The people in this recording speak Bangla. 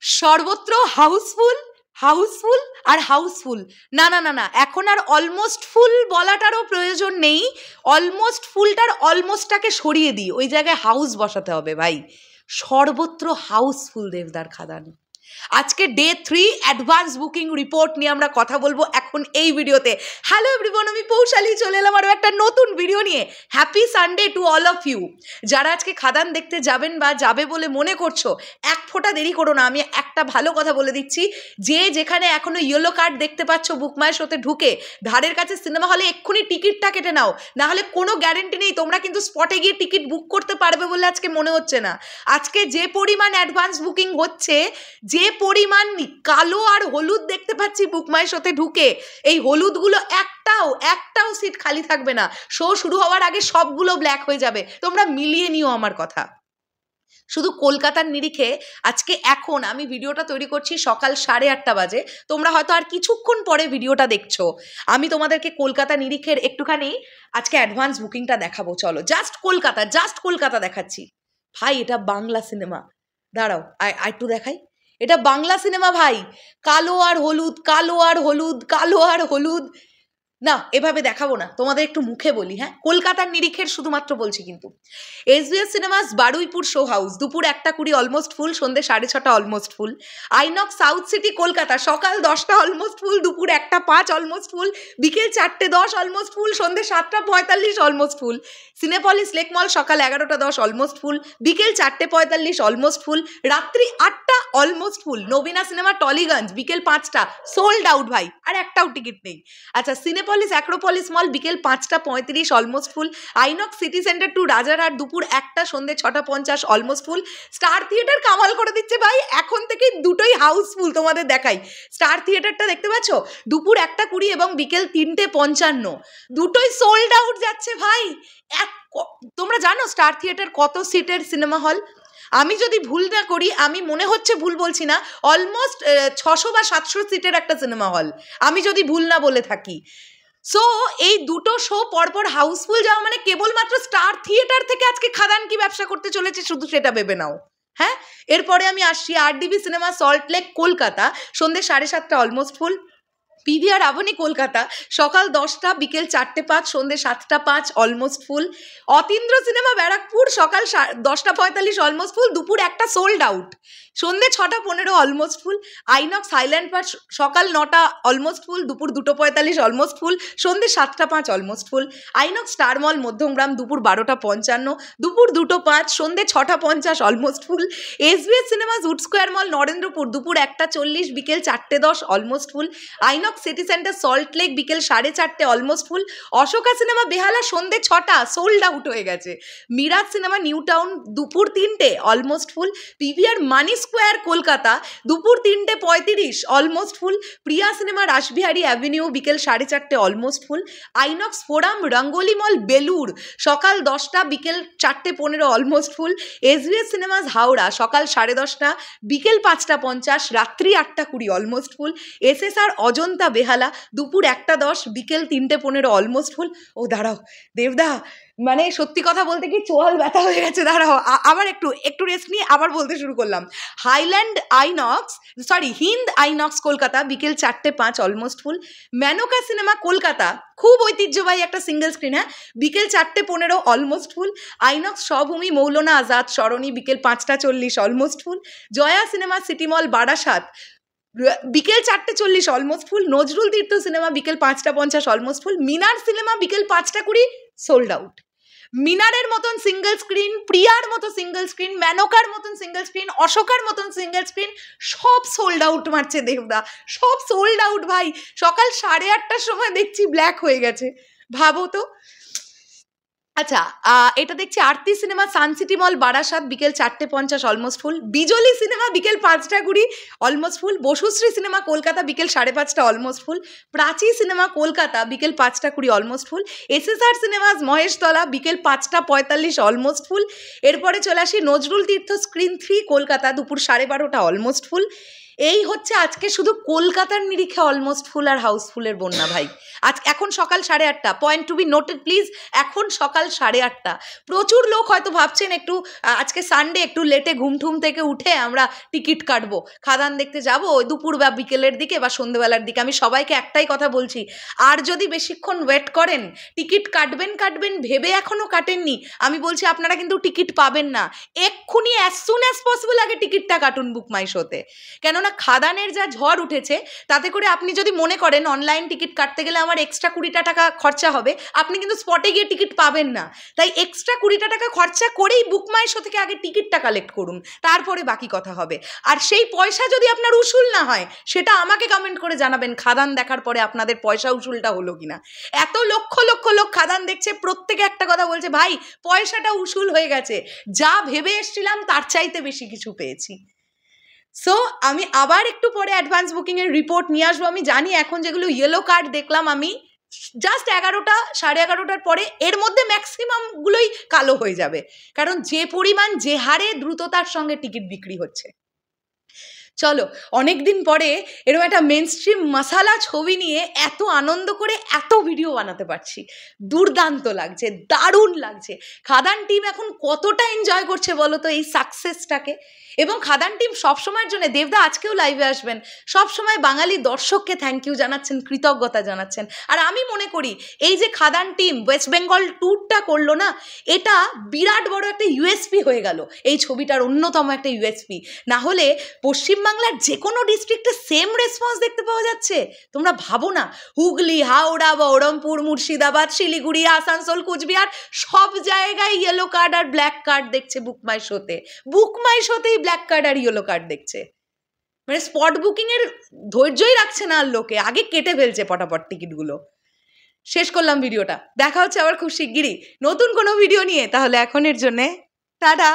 সর্বত্র হাউসফুল হাউসফুল আর হাউসফুল। না না না না, এখন আর অলমোস্ট ফুল বলাটারও প্রয়োজন নেই। অলমোস্ট ফুলটার অলমোস্টটাকে সরিয়ে দিই, ওই জায়গায় হাউস বসাতে হবে ভাই। সর্বত্র হাউসফুল দেবদার খাদান। আজকে ডে 3 অ্যাডভান্স বুকিং রিপোর্ট নিয়ে আমরা কথা বলবো এখন এই ভিডিওতে। হ্যালো এভরিওয়ান, আমি পৌশালী চলে এলাম আরও একটা নতুন ভিডিও নিয়ে। Happy Sunday to all of you. যারা আজকে খাদান দেখতে যাবেন বা যাবে বলে মনে করছো, এক ফোঁটা দেরি করো না। আমি একটা ভালো কথা বলে দিচ্ছি, যে যেখানে এখনো ইয়েলো কার্ড দেখতে পাচ্ছ বুকমাই শোতে ঢুকে ধারের কাছে সিনেমা হলে এক্ষুনি টিকিটটা কেটে নাও, না হলে কোনো গ্যারেন্টি নেই তোমরা কিন্তু স্পটে গিয়ে টিকিট বুক করতে পারবে বলে আজকে মনে হচ্ছে না। আজকে যে পরিমাণ অ্যাডভান্স বুকিং হচ্ছে, যে পরিমাণ কালো আর হলুদ দেখতে পাচ্ছি বুকমাই শোতে ঢুকে, এই হলুদগুলো একটাও সিট খালি থাকবে না। শো শুরু হওয়ার আগে সবগুলো ব্ল্যাক হয়ে যাবে। তোমরা মিলিয়ে নিও আমার কথা। শুধু কলকাতার নিরিখে আজকে এখন আমি ভিডিওটা তৈরি করছি সকাল 8:30 বাজে। তোমরা হয়তো আর কিছুক্ষণ পরে ভিডিওটা দেখছো। আমি তোমাদেরকে কলকাতা নিরিখের একটুখানি আজকে অ্যাডভান্স বুকিংটা দেখাবো। চলো, জাস্ট কলকাতা দেখাচ্ছি। ভাই এটা বাংলা সিনেমা, দাঁড়াও একটু দেখাই। এটা বাংলা সিনেমা ভাই। কালো আর হলুদ, কালো আর হলুদ, কালো আর হলুদ। না, এভাবে দেখাবো না, তোমাদের একটু মুখে বলি। হ্যাঁ, কলকাতার নিরিখের শুধুমাত্র বলছি কিন্তু। SBS cinemas Baruipur show house দুপুর 1:20 অলমোস্ট ফুল, সন্ধ্যে 6:30 almost full. INOX south city Kolkata সকাল 10টা অলমোস্ট ফুল, দুপুর 1:05 অলমোস্ট ফুল, বিকেল 4:10 অলমোস্ট ফুল, সন্ধ্যে 7:45 অলমোস্ট ফুল। সিনেপলিস লেক মল সকাল 11:10 অলমোস্ট ফুল, বিকেল 4:45 অলমোস্ট ফুল, রাত্রি 8টা অলমোস্ট ফুল। নবীনা সিনেমা টলিগঞ্জ বিকেল 5টা সোল্ড আউট ভাই, আর একটাও টিকিট নেই। আচ্ছা, সিনেপলিস অ্যাক্রোপলিস মল বিকেল 5:35 almost full. INOX city Centre two Rajarhat দুপুর 1টা, সন্ধ্যে 6:50 অলমোস্ট ফুল। স্টার থিয়েটার কামাল করে দিচ্ছে ভাই, এখন থেকে দুটোই হাউসফুল। তোমাদের দেখাই, স্টার থিয়েটারটা দেখতে পাচ্ছ দুপুর 1:20 এবং বিকেল 3:55 দুটোই সোল্ড আউট যাচ্ছে ভাই। তোমরা জানো স্টার থিয়েটার কত সিটের সিনেমা হল? আমি যদি ভুল না করি, আমি মনে হচ্ছে ভুল বলছি না, অলমোস্ট 600 বা 700 সিটের একটা সিনেমা হল, আমি যদি ভুল না বলে থাকি। সো এই দুটো শো পরপর হাউসফুল যাওয়া মানে কেবলমাত্র স্টার থিয়েটার থেকে আজকে খাদান কি ব্যবসা করতে চলেছে শুধু সেটা ভেবে নাও। হ্যাঁ, এরপরে আমি আসছি RDB cinema salt lake Kolkata সন্ধ্যে 7:30 অলমোস্ট ফুল। পিভিআর আবনি কলকাতা সকাল 10টা, বিকেল 4:05, সন্ধ্যে 7:05 অলমোস্ট ফুল। অতীন্দ্র সিনেমা ব্যারাকপুর সকাল 10:45 অলমোস্ট ফুল, দুপুর 1টা সোল্ড আউট, সন্ধ্যে 6:15 almost full. INOX highland park সকাল 9টা অলমোস্ট ফুল, দুপুর 2:45 অলমোস্ট ফুল, সন্ধ্যে 7:05 almost full. INOX star mall Madhyamgram দুপুর 12:55, দুপুর 2:05, সন্ধ্যে 6:50 almost full. SBS cinemas wood square mall Narendrapur দুপুর 1:40, বিকেল 4:10 almost full. INOX city centre Salt Lake বিকেল 4:30 almost full. Ashoka cinema Behala সন্ধ্যে 6টা সোল্ড আউট হয়ে গেছে। মিরাজ সিনেমা নিউ টাউন দুপুর 3টে almost full. PVR Mani square Kolkata দুপুর 3:35 almost full. Priya cinema Rashbehari avenue বিকেল 4:30 almost full. INOX forum Rangoli mall Belur সকাল 10টা, বিকেল 4:15 almost full. SBS cinemas Howrah সকাল 10:30, বিকেল 5:50, রাত্রি 8:20 অলমোস্ট ফুল। এসএসআর অজন্তা বেহালা দুপুর 1:10, বিকেল 3:15 অলমোস্ট ফুল। ও দাঁড়াও দেবদা, মানে সত্যি কথা বলতে কি চোয়াল ব্যথা হয়ে গেছে, দাঁড়াও আবার একটু রেস্ট নিয়ে আবার বলতে শুরু করলাম। হিন্দ আইনক্স কলকাতা বিকেল 4:05 almost full. Menaka cinema Kolkata খুব ঐতিহ্যবাহী একটা সিঙ্গেল স্ক্রিন, হ্যাঁ, বিকেল 4:15 অলমোস্ট ফুল। আইনক্স স্বভূমি মৌলানা আজাদ সরণি বিকেল 5:40 almost full. Jaya cinema city mall Barasat বিকেল 4:40 almost full. Nazrul Tirtha cinema বিকেল 5:50 অলমোস্ট ফুল। মিনার সিনেমা বিকেল 5:20 সোল্ড আউট। মিনারের মতন সিঙ্গেল স্ক্রিন, প্রিয়ার মতো সিঙ্গেল স্ক্রিন, মেনকার মতন সিঙ্গেল স্ক্রিন, অশোকার মতন সিঙ্গেল স্ক্রিন সব সোল্ড আউট মারছে দেবদা, সব সোল্ড আউট ভাই। সকাল 8:30টার সময় দেখছি ব্ল্যাক হয়ে গেছে, ভাবো তো। আচ্ছা, এটা দেখছি আরতি সিনেমা সানসিটি মল বারাসাত বিকেল 4:50 অলমোস্ট ফুল। বিজলি সিনেমা বিকেল 5:20 almost full. Basusree cinema Kolkata বিকেল 5:30 almost full. Prachi cinema Kolkata বিকেল 5:20 almost full. SSR cinemas Maheshtala বিকেল 5:45 অলমোস্ট ফুল। এরপরে চলে আসি নজরুল তীর্থ স্ক্রিন 3 কলকাতা দুপুর 12:30 অলমোস্ট ফুল। এই হচ্ছে আজকে শুধু কলকাতার নিরিখে অলমোস্ট ফুল আর হাউসফুলের বন্যা ভাই। আজ এখন সকাল 8:30, point to be noted please, এখন সকাল 8:30। প্রচুর লোক হয়তো ভাবছেন একটু আজকে সানডে, একটু লেটে ঘুমঠুম থেকে উঠে আমরা টিকিট কাটবো, খাদান দেখতে যাবো ওই দুপুর বা বিকেলের দিকে বা সন্ধ্যেবেলার দিকে। আমি সবাইকে একটাই কথা বলছি, আর যদি বেশিক্ষণ ওয়েট করেন, টিকিট কাটবেন ভেবে এখনও কাটেননি, আমি বলছি আপনারা কিন্তু টিকিট পাবেন না। এক্ষুনি অ্যাজ সুন অ্যাজ পসিবল আগে টিকিটটা কাটুন বুক মাই শোতে। কেননা খাদানের যা ঝড় উঠেছে, তাতে করে আপনি যদি মনে করেন অনলাইন টিকিট কাটতে গেলে আমার এক্সট্রা 20 টাকা খরচা হবে, আপনি কিন্তু স্পটে গিয়ে টিকিট পাবেন না। তাই এক্সট্রা 20 টাকা খরচা করেই বুক মাই শো থেকে আগে টিকিটটা কালেক্ট করুন, তারপরে বাকি কথা হবে। আর সেই পয়সা যদি আপনার উসুল না হয়, সেটা আমাকে কমেন্ট করে জানাবেন খাদান দেখার পরে আপনাদের পয়সা উসুলটা হলো কিনা। এত লক্ষ লক্ষ লোক খাদান দেখছে, প্রত্যেকে একটা কথা বলছে, ভাই পয়সাটা উসুল হয়ে গেছে, যা ভেবে এসছিলাম তার চাইতে বেশি কিছু পেয়েছি। সো আমি আবার একটু পরে অ্যাডভান্স বুকিংয়ের রিপোর্ট নিয়ে আসবো। আমি জানি এখন যেগুলো ইয়েলো কার্ড দেখলাম আমি, জাস্ট 11টা 11:30টার পরে এর মধ্যে ম্যাক্সিমামগুলোই কালো হয়ে যাবে, কারণ যে পরিমাণ যে হারে দ্রুততার সঙ্গে টিকিট বিক্রি হচ্ছে। চলো, অনেক দিন পরে এরকম একটা মেনস্ট্রিম মশালা ছবি নিয়ে এত আনন্দ করে এত ভিডিও বানাতে পারছি, দুর্দান্ত লাগছে, দারুণ লাগছে। খাদান টিম এখন কতটা এনজয় করছে বলো তো এই সাকসেসটাকে। এবং খাদান টিম সবসময়ের জন্য, দেবদা আজকেও লাইভে আসবেন, সবসময় বাঙালি দর্শককে থ্যাংক ইউ জানাচ্ছেন, কৃতজ্ঞতা জানাচ্ছেন। আর আমি মনে করি এই যে খাদান টিম ওয়েস্ট বেঙ্গল ট্যুরটা করলো না, এটা বিরাট বড় একটা ইউএসপি হয়ে গেল, এই ছবিটার অন্যতম একটা ইউএসপি। না হলে পশ্চিমবাংলার যে কোনো ডিস্ট্রিক্টে সেম রেসপন্স দেখতে পাওয়া যাচ্ছে। তোমরা ভাবো না, হুগলি, হাওড়া, বহরমপুর, মুর্শিদাবাদ, শিলিগুড়ি, আসানসোল, কুচবিহার, সব জায়গায় ইয়েলো কার্ড আর ব্ল্যাক কার্ড দেখছে বুক মাই শোতে। বুক মাই শোতেই ব্ল্যাক কার্ড আর ইয়েলো কার্ড দেখছে। মানে স্পট বুকিংয়ের ধৈর্যই রাখছে না আর লোকে, আগে কেটে ফেলছে পটাপট টিকিটগুলো। শেষ করলাম ভিডিওটা, দেখা হচ্ছে আবার খুব শিগগিরই নতুন কোনো ভিডিও নিয়ে। তাহলে এখনের জন্যে টাটা।